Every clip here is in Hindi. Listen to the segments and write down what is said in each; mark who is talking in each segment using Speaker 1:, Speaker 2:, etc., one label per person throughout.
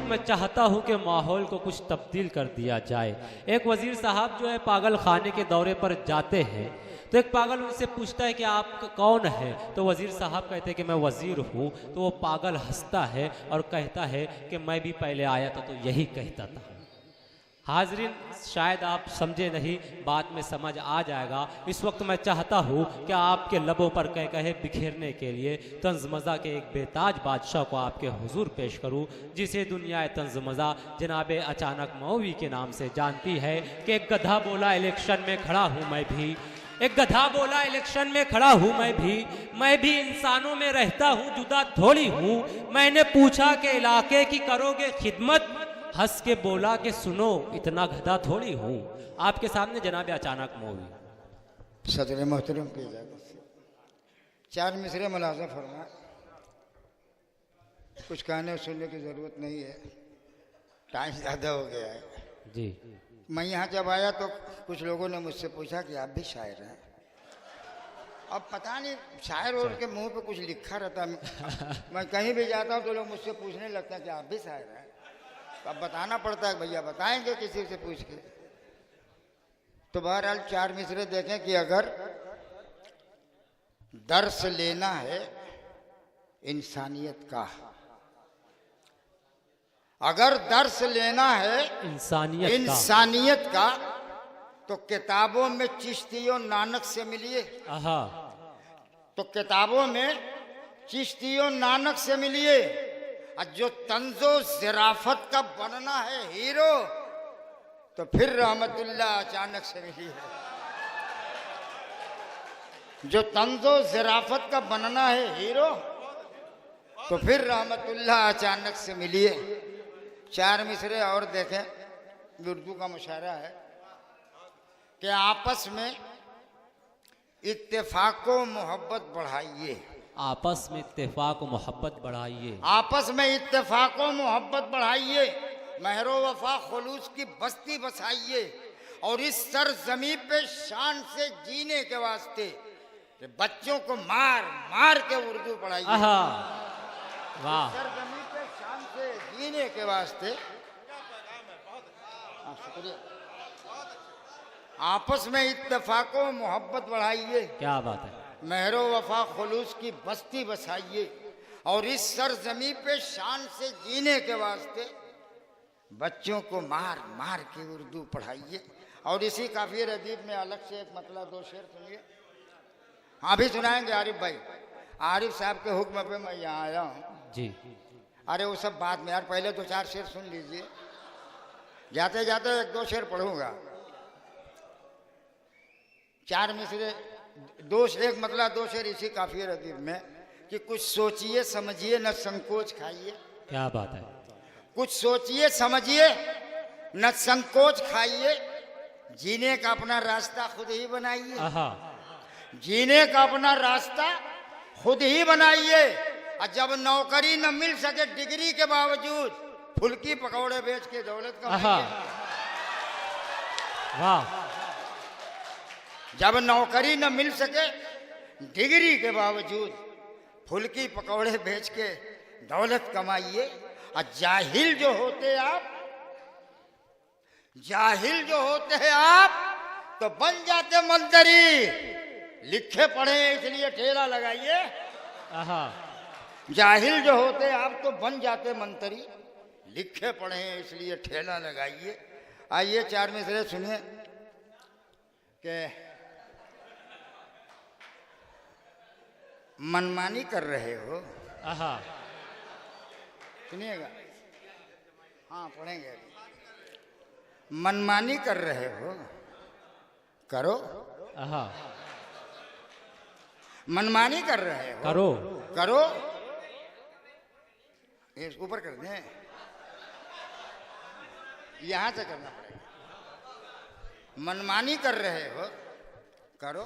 Speaker 1: मैं चाहता हूं कि माहौल को कुछ तब्दील कर दिया जाए। एक वजीर साहब जो है पागल खाने के दौरे पर जाते हैं, तो एक पागल उनसे पूछता है कि आप कौन है, तो वजीर साहब कहते हैं कि मैं वजीर हूँ। तो वो पागल हंसता है और कहता है कि मैं भी पहले आया था तो यही कहता था। हाजरीन, शायद आप समझे नहीं, बात में समझ आ जाएगा। इस वक्त मैं चाहता हूँ कि आपके लबों पर कह कहे बिखेरने के लिए तंज मज़ा के एक बेताज बादशाह को आपके हुजूर पेश करूँ, जिसे दुनिया तंज मज़ा जनाब अचानक मौवी के नाम से जानती है। कि एक गधा बोला इलेक्शन में खड़ा हूँ मैं भी, एक गधा बोला इलेक्शन में खड़ा हूँ मैं भी इंसानों में रहता हूँ, जुदा थोड़ी हूँ। मैंने पूछा कि इलाके की करोगे खिदमत, हंस के बोला कि सुनो इतना गधा थोड़ी हूँ। आपके सामने जनाब अचानक मौवी।
Speaker 2: सदर मोहतरम की इजाज़त से 4 मिसरे मुलाज़ा फरमा। कुछ कहने सुनने की ज़रूरत नहीं है, टाइम ज़्यादा हो गया है
Speaker 1: जी।
Speaker 2: मैं यहाँ जब आया तो कुछ लोगों ने मुझसे पूछा कि आप भी शायर हैं। अब पता नहीं शायर और के मुंह पे कुछ लिखा रहता मैं कहीं भी जाता हूँ तो लोग मुझसे पूछने लगते हैं कि आप भी शायर हैं। तो अब बताना पड़ता है, भैया बताएंगे किसी से पूछ के। तो बहरहाल 4 मिसरे देखें कि अगर दर्स लेना है इंसानियत का, अगर दर्स लेना है इंसानियत का तो किताबों में चिश्ती और नानक से मिलिए। तो किताबों में चिश्ती और नानक से मिलिए। और जो तंजो ज़राफत का बनना है हीरो, तो फिर रहमतुल्लाह अचानक से मिलिए। जो तंजो ज़राफत का बनना है हीरो, तो फिर रहमतुल्लाह अचानक से मिलिए। 4 मिसरे और देखें, उर्दू का मुशायरा है कि आपस में इत्तेफाक व मोहब्बत बढ़ाइए।
Speaker 1: आपस में इत्तेफाक व मोहब्बत बढ़ाइए।
Speaker 2: आपस में इत्तेफाक व मोहब्बत बढ़ाइए। महरो वफा खुलूस की बस्ती बसाइए। और इस सरजमी पे शान से जीने के वास्ते बच्चों को मार मार के उर्दू पढ़ाइए।
Speaker 1: वाह।
Speaker 2: सरजमी पे शान से जीने के वास्ते। शुक्रिया। आपस में इत्तेफाक व मोहब्बत बढ़ाइए।
Speaker 1: क्या बात है।
Speaker 2: महरो वफा खुलूस की बस्ती बसाइए। और इस सरजमी पे शान से जीने के वास्ते बच्चों को मार मार के उर्दू पढ़ाइए। और इसी काफिये रदीफ में अलग से एक मतलब 2 शेर सुनिए। हाँ भी सुनाएंगे आरिफ भाई। आरिफ साहब के हुक्म पे मैं यहाँ आया हूँ
Speaker 1: जी।
Speaker 2: अरे वो सब बाद में यार, पहले 2-4 शेर सुन लीजिए। जाते जाते 1-2 शेर पढ़ूंगा। 4 मिसरे 2 एक मतलब 2 शेर इसी काफिये रदीफ में कि कुछ सोचिए समझिए न संकोच खाइए।
Speaker 1: क्या बात है।
Speaker 2: कुछ सोचिए समझिए न संकोच खाइए। जीने का अपना रास्ता खुद ही बनाइए। जीने का अपना रास्ता खुद ही बनाइए। और जब नौकरी न मिल सके डिग्री के बावजूद फुल्की पकौड़े बेच के दौलत कमाइए।
Speaker 1: वाह।
Speaker 2: जब नौकरी न मिल सके डिग्री के बावजूद फुल्की पकौड़े बेच के दौलत कमाइए। और जाहिल जो होते आप तो बन जाते मंत्री। लिखे पढ़े इसलिए ठेला लगाइए। जाहिल जो होते आप तो बन जाते मंत्री। लिखे पढ़े इसलिए ठेला लगाइए। आइए 4 मिसरे सुनिए कि मनमानी कर रहे हो। सुनिएगा। हाँ पढ़ेंगे। मनमानी कर रहे हो करो। मनमानी कर रहे हो करो। ये ऊपर कर दें, यहां से करना पड़ेगा। मनमानी कर रहे हो करो,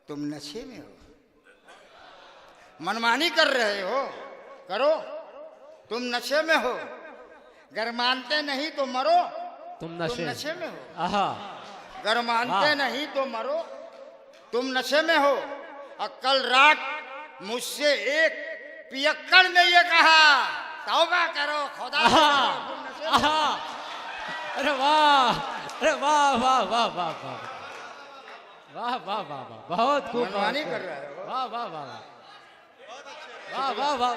Speaker 2: तुम नशे में हो। मनमानी कर रहे हो करो, तुम नशे में हो। गर मानते नहीं तो मरो, तुम नशे में हो। गर मानते नहीं तो मरो, तुम नशे में हो। और कल रात मुझसे एक पियक्कड़ ने ये कहा तौबा करो खुदा से डरो, तुम नशे में हो।
Speaker 1: अरे वाह, अरे वाह वाह वाह वाह वाह वाह वाह वाह वाह, बहुत खूब,
Speaker 2: मनमानी कर रहा है वो।
Speaker 1: वाह वाह वाह वाह वाह वाह वाह,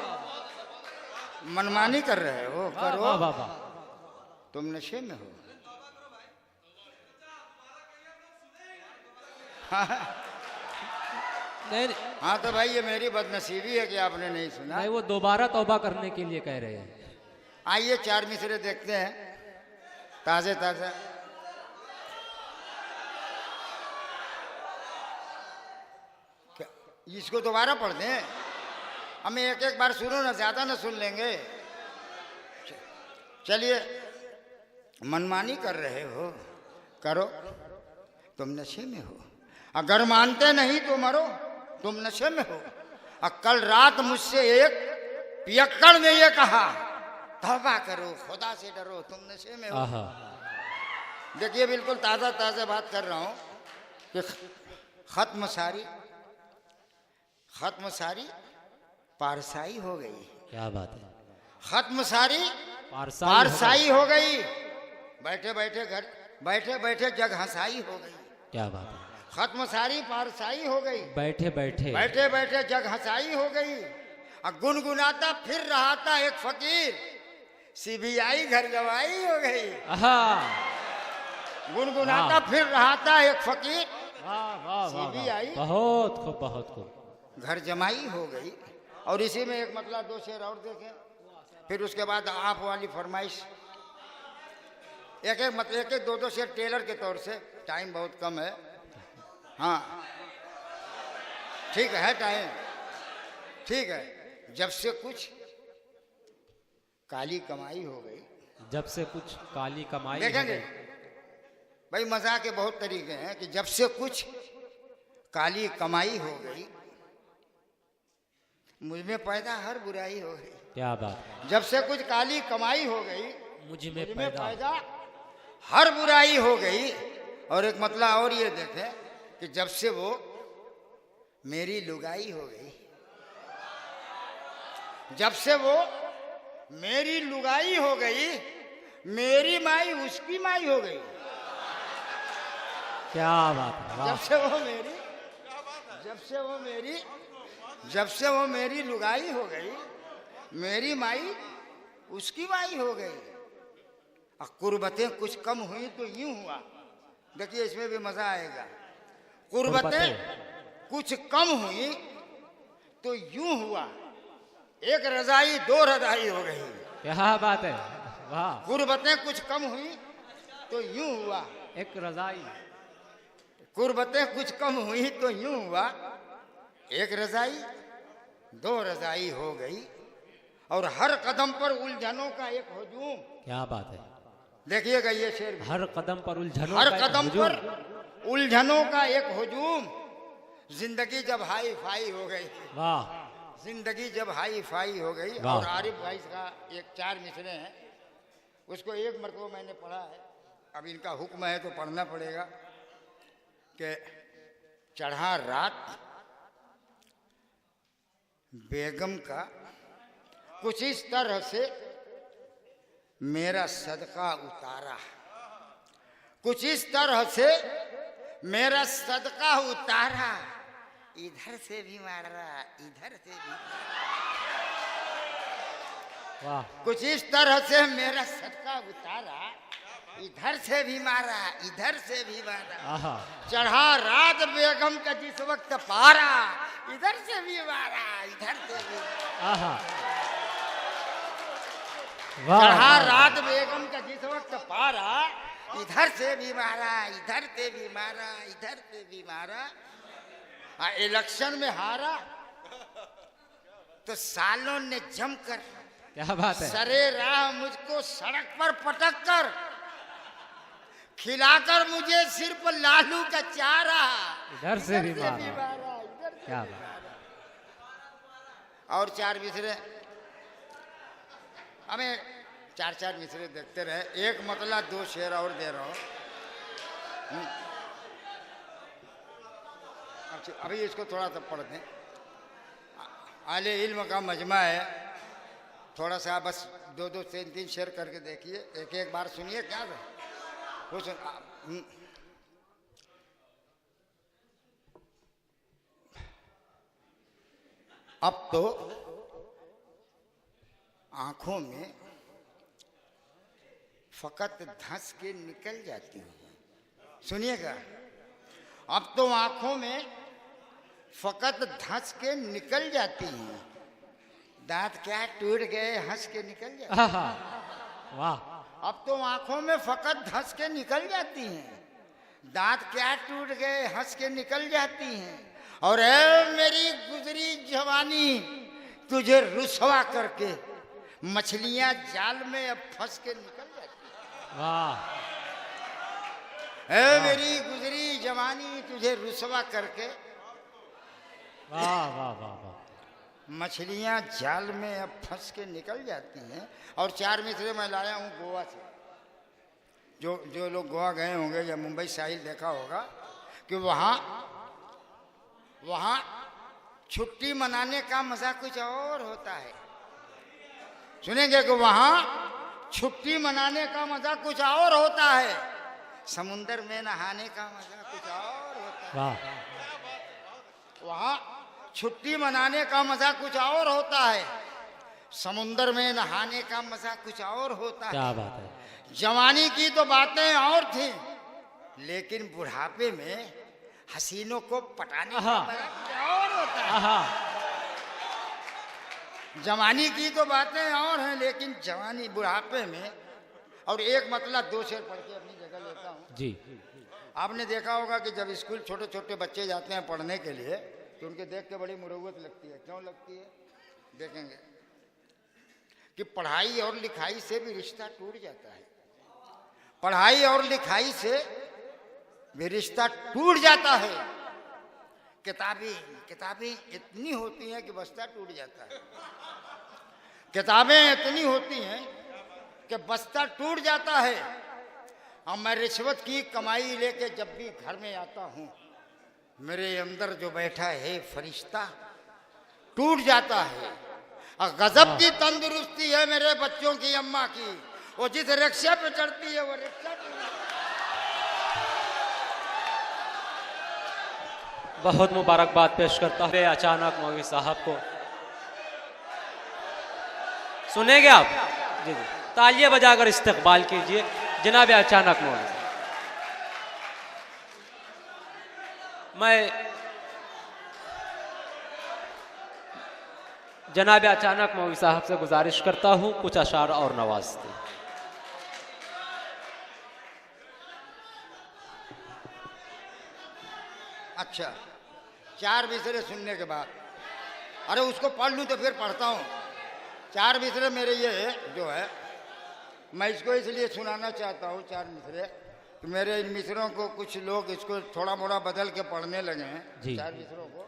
Speaker 2: मनमानी कर रहे हो, करो,
Speaker 1: वाह वाह वाह,
Speaker 2: तुम नशे में हो।
Speaker 1: नहीं
Speaker 2: हाँ तो भाई ये मेरी बदनसीबी है कि आपने नहीं सुना।
Speaker 1: नहीं, वो दोबारा तौबा करने के लिए कह रहे हैं।
Speaker 2: आइए 4 मिसरे देखते हैं, ताजे ताजा। क्या इसको दोबारा पढ़ दें? हमें एक एक बार सुनो ना, ज्यादा ना सुन लेंगे। चलिए, मनमानी कर रहे हो, करो, तुम नशे में हो। अगर मानते नहीं तो मरो, तुम नशे में हो। और कल रात मुझसे एक पियक्कड़ ने ये कहा, तौबा करो खुदा से डरो, तुम नशे में हो। देखिए बिल्कुल ताज़ा ताज़ा बात कर रहा हूँ कि खत्म सारी पारसाई हो गई।
Speaker 1: क्या बात है,
Speaker 2: खत्म सारी
Speaker 1: पारसाई
Speaker 2: हो गई। बैठे बैठे जग हंसाई हो गई।
Speaker 1: क्या बात है,
Speaker 2: खत्म सारी पारसाई हो गई।
Speaker 1: बैठे
Speaker 2: बैठे जग हंसाई हो गई। और गुनगुनाता फिर रहा था एक फकीर, सीबीआई घर गवाई हो गई। गुनगुनाता फिर रहा था एक फकीर, सीबीआई
Speaker 1: बहुत खूब, बहुत खूब,
Speaker 2: घर जमाई हो गई। और इसी में एक मतलब 2 शेर और देखें, फिर उसके बाद आप वाली फरमाइश। एक एक 2 शेर टेलर के तौर से, टाइम बहुत कम है। हाँ ठीक है, टाइम ठीक है। जब से कुछ काली कमाई हो गई,
Speaker 1: जब से कुछ काली कमाई
Speaker 2: देखेंगे भाई, मजाक के बहुत तरीके हैं कि जब से कुछ काली कमाई हो गई, मुझ में पैदा हर बुराई हो गई।
Speaker 1: क्या बात,
Speaker 2: जब से कुछ काली कमाई हो गई,
Speaker 1: मुझ में पैदा
Speaker 2: हर बुराई हो गई। और एक मतलब और ये देखें कि जब से वो मेरी लुगाई हो गई, जब से वो मेरी लुगाई हो गई, मेरी माई उसकी माई हो गई।
Speaker 1: क्या बात है,
Speaker 2: जब से वो मेरी लुगाई हो गई, मेरी माई उसकी माई हो गई। और कुर्बतें कुछ कम हुई तो यूं हुआ। देखिए इसमें भी मजा आएगा। कुर्बतें कुछ कम हुई तो यूं हुआ, एक रजाई 2 रजाई हो गई।
Speaker 1: क्या बात है, वाह।
Speaker 2: कुर्बतें कुछ कम हुई तो यूं हुआ,
Speaker 1: एक रजाई।
Speaker 2: कुर्बतें कुछ कम हुई तो यूं हुआ, एक रजाई 2 रजाई हो गई। और हर कदम पर उलझनों का एक हुजूम।
Speaker 1: क्या बात है,
Speaker 2: देखिएगा ये शेर,
Speaker 1: हर कदम पर उलझनों,
Speaker 2: हर कदम पर उलझनों का एक हुजूम। जिंदगी जब हाई फाई हो गई,
Speaker 1: वाह,
Speaker 2: जिंदगी जब हाई फाई हो गई। और आरिफ भाई का एक 4 मिसरे हैं, उसको एक मरतबा मैंने पढ़ा है, अब इनका हुक्म है तो पढ़ना पड़ेगा। कि चढ़ा रात बेगम का कुछ इस तरह से मेरा सदका उतारा, कुछ इस तरह से मेरा सदका उतारा, इधर से भी मारा, इधर से भी
Speaker 1: वाह,
Speaker 2: कुछ इस तरह से मेरा सदका उतारा, इधर से भी मारा, इधर से भी मारा। चढ़ा रात बेगम का जिस वक्त पारा, इधर से भी मारा, इधर से भी। चढ़ा रात बेगम का जिस वक्त पारा, इधर से भी मारा, इधर से भी मारा, इधर से भी मारा। इलेक्शन में हारा तो सालों ने जमकर,
Speaker 1: क्या बात है,
Speaker 2: सरे राह मुझको सड़क पर पटक कर, खिलाकर मुझे सिर पर लालू का चारा,
Speaker 1: इधर से भी मारा,
Speaker 2: इधर से
Speaker 1: क्या
Speaker 2: भी
Speaker 1: बात।
Speaker 2: मारा। और 4 मिसरे, हमें 4 मिसरे देखते रहे। एक मतलब 2 शेर और दे रहा हूं। अभी इसको थोड़ा सा पढ़ दें। आले इल्म का मजमा है, थोड़ा सा बस 2-2 3-3 शेयर करके देखिए, एक बार सुनिए क्या है कुछ। अब तो आंखों में फकत धंस के निकल जाती है। सुनिएगा, अब तो आंखों में फकत धंस के निकल जाती हैं। दांत क्या टूट गए, हंस के निकल जाते हैं।
Speaker 1: वाह।
Speaker 2: अब तो आंखों में फकत धंस के निकल जाती हैं। दांत क्या टूट गए, हंस के निकल जाती हैं। और ऐ मेरी गुजरी जवानी, तुझे रुसवा करके मछलियां जाल में अब फंस के निकल जाती हैं।
Speaker 1: वाह।
Speaker 2: ऐ मेरी गुजरी जवानी, तुझे रुसवा करके
Speaker 1: वाह वाह वाह वाह,
Speaker 2: मछलियां जाल में अब फंस के निकल जाती हैं। और 4 मिसरे मैं लाया हूं गोवा से। जो लोग गोवा गए होंगे या मुंबई साहिल देखा होगा कि वहाँ छुट्टी मनाने का मजा कुछ और होता है। सुनेंगे कि वहाँ छुट्टी मनाने का मजा कुछ और होता है। समुंदर में नहाने का मजा कुछ और होता है। वहाँ छुट्टी मनाने का मजा कुछ और होता है। समुंदर में नहाने का मजा कुछ और होता है।
Speaker 1: क्या बात है।
Speaker 2: जवानी की तो बातें और थी, लेकिन बुढ़ापे में हसीनों को पटाने का मजा कुछ और होता है। जवानी की तो बातें और हैं, लेकिन जवानी बुढ़ापे में। और एक मतलब 2 शेर पढ़ के अपनी जगह लेता हूँ
Speaker 1: जी।
Speaker 2: आपने देखा होगा कि जब स्कूल छोटे छोटे बच्चे जाते हैं पढ़ने के लिए तो उनके देख के बड़ी मुरव्वत लगती है। क्यों लगती है? देखेंगे कि पढ़ाई और लिखाई से भी रिश्ता टूट जाता है। पढ़ाई और लिखाई से भी रिश्ता टूट जाता है। किताबें इतनी होती हैं कि बस्ता टूट जाता है। किताबें इतनी होती हैं कि बस्ता टूट जाता है। और मैं रिश्वत की कमाई लेके जब भी घर में आता हूँ, मेरे अंदर जो बैठा है फरिश्ता टूट जाता है। और गजब की तंदुरुस्ती है मेरे बच्चों की अम्मा की। वो जिस रिक्शा पे चढ़ती है वो रिक्शा
Speaker 1: बहुत मुबारकबाद पेश करता है अचानक मौलवी साहब को। सुनेंगे आप? जी जी, तालियां बजाकर इस्तकबाल कीजिए जनाब अचानक मौलवी। मैं जनाब अचानक मौलवी साहब से गुजारिश करता हूं कुछ अशार और नवाजते।
Speaker 2: अच्छा, 4 मिसरे सुनने के बाद, अरे उसको पढ़ लूँ तो फिर पढ़ता हूँ। 4 मिसरे मेरे ये जो है, मैं इसको इसलिए सुनाना चाहता हूँ 4 मिसरे कि मेरे इन मिसरों को कुछ लोग इसको थोड़ा मोड़ा बदल के पढ़ने लगे हैं। 4 मिसरों को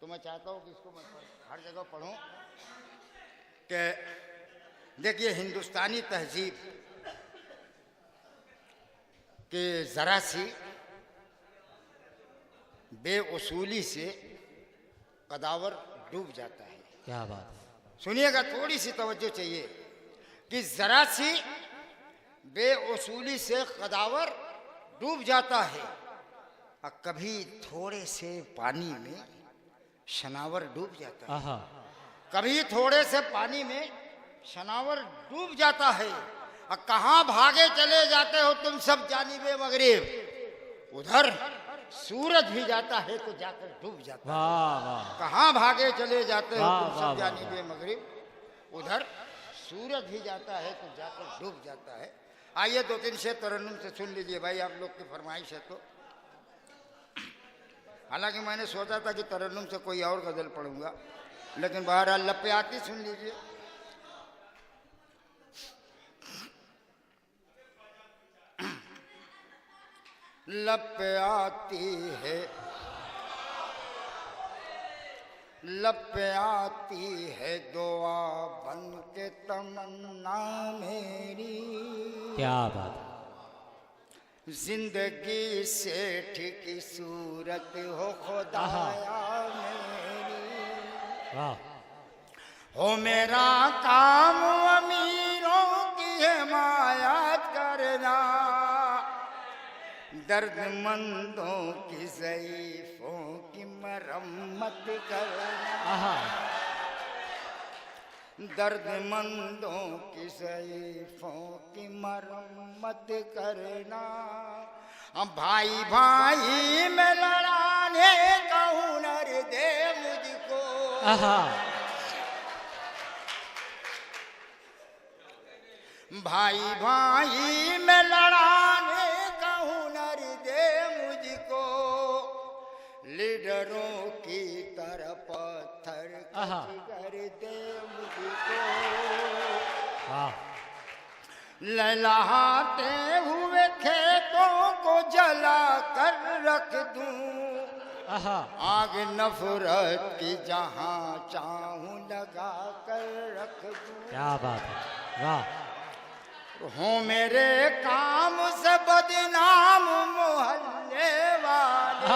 Speaker 2: तो मैं चाहता हूँ कि इसको मैं हर जगह पढ़ूँ। कि देखिए, हिंदुस्तानी तहजीब के ज़रा सी बेउसूली से कदावर डूब जाता है।
Speaker 1: क्या बात है।
Speaker 2: सुनिएगा, थोड़ी सी तवज्जो चाहिए कि जरा सी बेउसूली से कदावर डूब जाता है। और कभी थोड़े से पानी में शनावर डूब जाता है। कभी थोड़े से पानी में शनावर डूब जाता है। और कहाँ भागे चले जाते हो तुम सब जानिबे मगरिब, उधर सूरज भी जाता है तो जाकर डूब जाता है। कहाँ भागे चले जाते हो तुम सब जानिबे मगरिब, उधर सूरज भी जाता है तो जाकर डूब जाता है। आइए 2-3 शेर तरन्नुम से सुन लीजिए भाई, आप लोग की फरमाइश है तो। हालांकि मैंने सोचा था कि तरन्नुम से कोई और गजल पढ़ूंगा, लेकिन बहरहाल लपे आती सुन लीजिए। लप आती है, लप आती है दुआ बन के तमन्ना मेरी।
Speaker 1: क्या बात।
Speaker 2: जिंदगी सेठ की सूरत हो खुदाया मेरी। हो मेरा काम अमीरों की हिमायत करना, दर्दमंदों की ज़ईफ़ों की मरम्मत करना, दर्दमंदों की ज़ईफ़ों की मरम्मत करना। भाई भाई में लड़ाने का हुनर दे मुझको, भाई भाई में लड़ाने का हुनर दे मुझको, लीडरों की तरह पत्थर कर दे मुझको, लहलहाते हुए खेतों को जला कर रख दूं, आग नफरत की जहां चाहूं लगा कर रख दूं।
Speaker 1: क्या बात है, वाह।
Speaker 2: हो मेरे काम से बदनाम मोहल्ले वाले,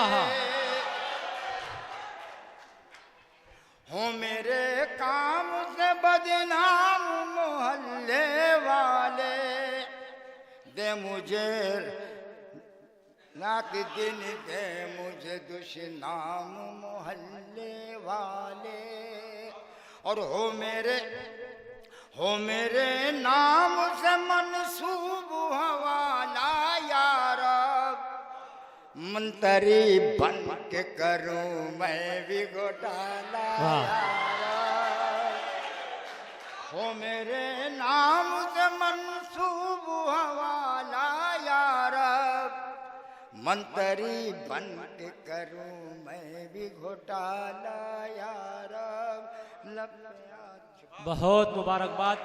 Speaker 2: हो मेरे काम से बदनाम मोहल्ले वाले, दे मुझे नाक दिन दे मुझे दुश्मनाम मोहल्ले वाले। और हो मेरे नाम से मनसूब हवाला या रब, मंतरी बन के करूं मैं भी घोटाला या रब। हो मेरे नाम से मनसूब हवाला या रब, मंतरी बन के करूं मैं भी घोटाला या रब।
Speaker 1: बहुत मुबारकबाद।